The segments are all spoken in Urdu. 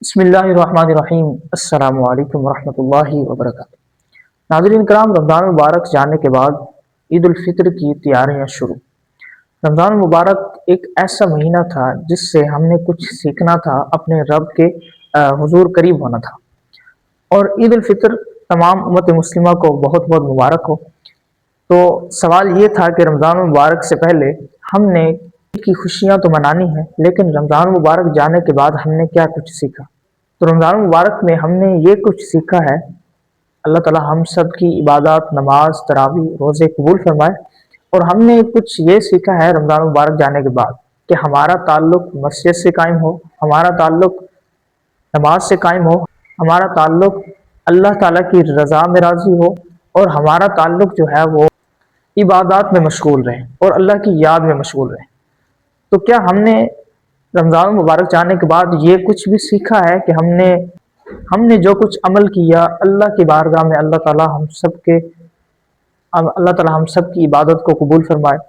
بسم اللہ الرحمن الرحیم۔ السلام علیکم ورحمۃ اللہ وبرکاتہ۔ ناظرین کرام، رمضان المبارک جانے کے بعد عید الفطر کی تیاریاں شروع۔ رمضان المبارک ایک ایسا مہینہ تھا جس سے ہم نے کچھ سیکھنا تھا، اپنے رب کے حضور قریب ہونا تھا۔ اور عید الفطر تمام امت مسلمہ کو بہت بہت مبارک ہو۔ تو سوال یہ تھا کہ رمضان المبارک سے پہلے ہم نے عید کی خوشیاں تو منانی ہیں، لیکن رمضان مبارک جانے کے بعد ہم نے کیا کچھ سیکھا؟ تو رمضان مبارک میں ہم نے یہ کچھ سیکھا ہے، اللہ تعالی ہم سب کی عبادات، نماز، تراویح، روزے قبول فرمائے۔ اور ہم نے کچھ یہ سیکھا ہے رمضان مبارک جانے کے بعد کہ ہمارا تعلق مسجد سے قائم ہو، ہمارا تعلق نماز سے قائم ہو، ہمارا تعلق اللہ تعالیٰ کی رضا میں راضی ہو، اور ہمارا تعلق جو ہے وہ عبادات میں مشغول رہے اور اللہ کی یاد میں مشغول رہے۔ تو کیا ہم نے رمضان مبارک جانے کے بعد یہ کچھ بھی سیکھا ہے کہ ہم نے جو کچھ عمل کیا اللہ کی بارگاہ میں اللہ تعالیٰ ہم سب کی عبادت کو قبول فرمائے؟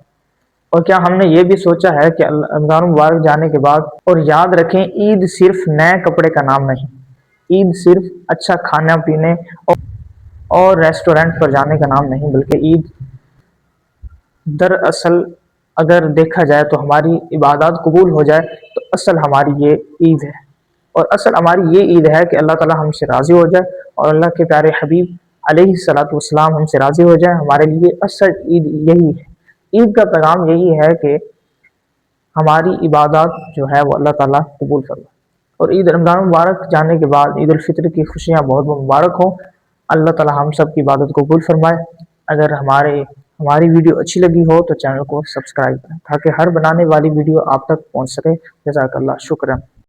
اور کیا ہم نے یہ بھی سوچا ہے کہ رمضان مبارک جانے کے بعد، اور یاد رکھیں عید صرف نئے کپڑے کا نام نہیں، عید صرف اچھا کھانا پینے اور ریسٹورنٹ پر جانے کا نام نہیں، بلکہ عید دراصل اگر دیکھا جائے تو ہماری عبادات قبول ہو جائے تو اصل ہماری یہ عید ہے۔ اور اصل ہماری یہ عید ہے کہ اللہ تعالیٰ ہم سے راضی ہو جائے اور اللہ کے پیارے حبیب علیہ الصلاۃ والسلام ہم سے راضی ہو جائے۔ ہمارے لیے اصل عید یہی ہے۔ عید کا پیغام یہی ہے کہ ہماری عبادات جو ہے وہ اللہ تعالیٰ قبول فرمائے۔ اور عید رمضان مبارک جانے کے بعد عید الفطر کی خوشیاں بہت بہت مبارک ہوں۔ اللہ تعالیٰ ہم سب کی عبادت کو قبول فرمائے۔ اگر ہماری ویڈیو اچھی لگی ہو تو چینل کو سبسکرائب کریں تاکہ ہر بنانے والی ویڈیو آپ تک پہنچ سکے۔ جزاک اللہ، شکرا۔